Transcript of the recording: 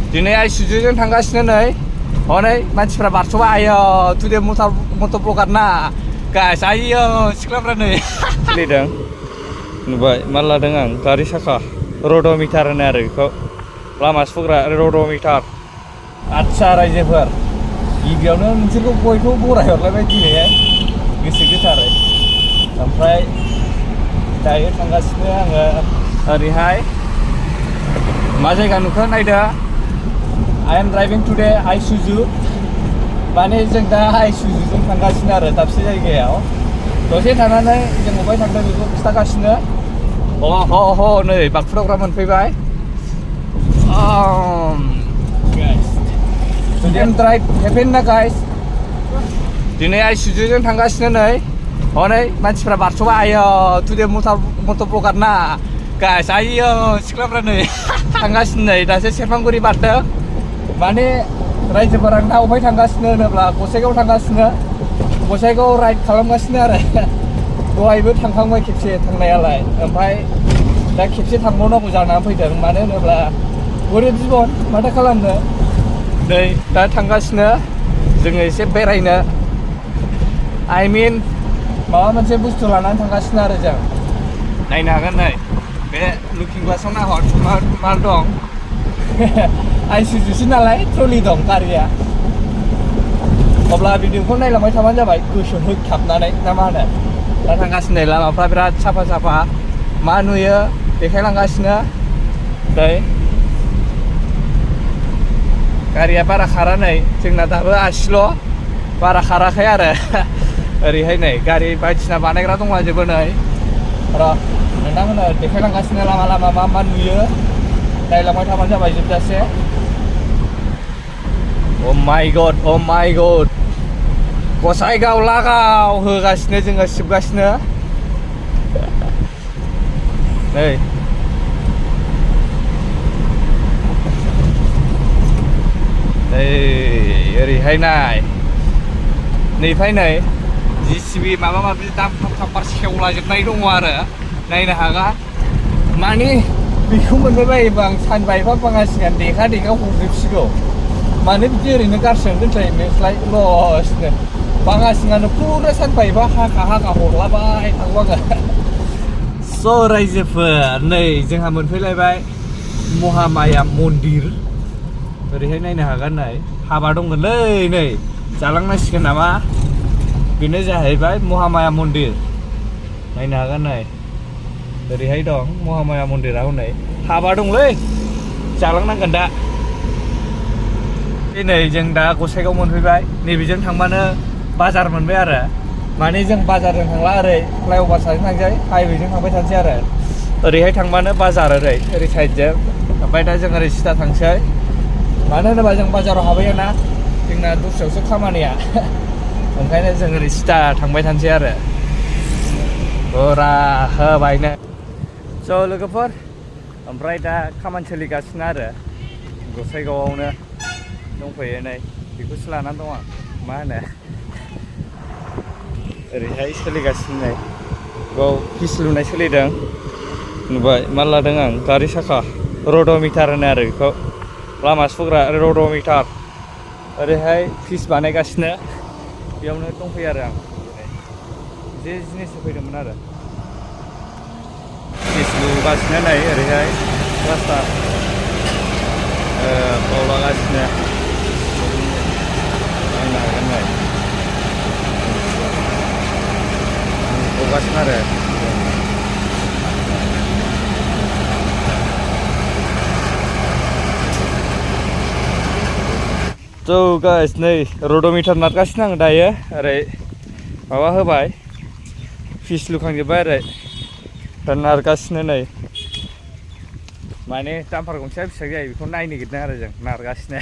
दिनै आइसुजुजों थांगासिनो नै हनै मानसिफ्रा बारस'बाय आयो टुडे मटर ब्लगार ना गाइस आयो सिख्लाफ्रा नै सोलिदों नुबाय मा लादों आं गारि साखा रड'मिटार होनो आरो बेखौ लामा सुग्रा रड'मिटार आदसा रायजोफोर गिबियावनो नोंसोरखौ बयखौ बरायहरलायबाय दिनैहाय गोसो गोथारै ओमफ्राय दायो थांगासिनो आङो ओरैहाय मा जायगा नुखो नायदो I am driving today Isuzu माने जों दा Isuzuजों थांगासिनो आरो दाबसे जायगायाव दसे थानानै जों बबेहाय थांदों बेखौ खिथागासिनो नै बागफुरावग्रा मोनफैबाय guys today I'm drive happen ना guys दिनै Isuzuजों थांगासिनो नै हनै मानसिफ्रा बारस'बाय आयो टुडे मटर ब्लगार ना गाइस आयो सिख्लाफ्रा नै थांगासिनो नै दासो सेरफांगुरि बारदों माने रायजोफोरा दा अबेहाय थांगासिनो होनोब्ला गसाइगाव थांगासिनो गसाइगाव राइड खालामगासिनो आरो दहायबो थांखांबाय खेबसे थांनायालाय ओमफ्राय दा खेबसे थांबावनांगौ जानानै फैदों मानो होनोब्ला गरिब जिबन माथो खालामनो नै दा थांगासिनो जोङो एसे बेरायनो I mean माबा मोनसे बुस्थु लानानै थांगासिनो आरो जों नायनो हागोन नै बे लुकिं ग्लासाव नाहर मा दं Isuzu नालाय ट्रलि दं गारिया अब्ला भिडिअखौ नायलांबाय थाबानो जाबाय गोसो होगथाबनानै ना मा होनो दा थांगासिनो लामाफ्रा बिराद साफा साफा मा नुयो देखायलांगासिनो दै गारिया बारा खारा नै जोंना दाबो आसिल' बारा खाराखै आरो ओरैहाय नै गारि बायदिसिना बानायग्रा दंलाजोबो नै र' नोंथांमोननो देखायलांगासिनो लामा लामा मा नुयो नायलांबाय थाबानो जाबाय जोबजासे Oh my god गसाइगाव लागाव होगासिनो जोङो सिबगासिनो नै ओरैहाय नाय नैफाय नै जिसिबि माबा माबि दाम थाम सेवलाजोबनाय दङ आरो नायनो हागा माने बेखौ मोनबाय बायोबा आं सानबा एफा बाङासिगां देखा हरजोबसिगौ मानो बिदि ओरैनो गारसोनानै दोनखायो नोंस्लाय लसनो बाङासिगानो फुरा सानबा एफा हाखा हरलाबाय थांगौ आङो स' रायजोफोर नै जोंहा मोनफैलायबाय महामाया मन्दिर ओरैहाय नायनो हागोन नै हाबा दंगोनलै नै जालांनांसिगोन नामा बेनो जाहैबाय महामाया मन्दिर नायनो हागोन नै ओरैहाय दं महामाया मन्दिरा हनै हाबा दंलै जालांनांगोन दा नै जों दा गसाइगाव मोनफैबाय नैबेजों थांबानो बाजार मोनबाय आरो माने जों बाजारजों थांला ओरै फ्लाइअभार साजों थांसै हाइवेजों थांबाय थानोसै आरो ओरैहाय थांबानो बाजार ओरै साइडजों ओमफ्राय दा जों ओरै सिदा थांसै मानो होनोबा जों बाजाराव हाबैयो ना जोंना दस्रायावसो खामानिया ओंखायनो जों ओरै सिदा थांबाय थानोसै आरो फुरा होबायनो स' लोगोफोर ओमफ्राय दा खामानि सोलिगासिनो आरो गसाइगावआवनो दंफैयो नै बेखौसो लानानै दं आं मा होनो ओरैहाय सोलिगासिनो नै बाव फिस लुनाय सोलिदों नुबाय मा लादों आं गारि साखा रड'मिटार होनो आरो बेखौ लामा सुग्रा रड'मिटार ओरैहाय फिस बानायगासिनो बेयावनो दंफैयो आरो आं जे जिनिस होफैदोंमोन आरो फिस लुगासिनो नै ओरैहाय प्लास्टार बावलागासिनो नायनो हागोन नै बावगासिनो आरो स' गाइस नै रड'मिटार नारगासिनो आं दायो ओरै माबा होबाय फिस लुखांजोब्बाय ओरै दा नारगासिनो नै माने दामफार गंसेया बेसेबां जायो बेखौ नायनो नागिरदों आरो जों नारगासिनो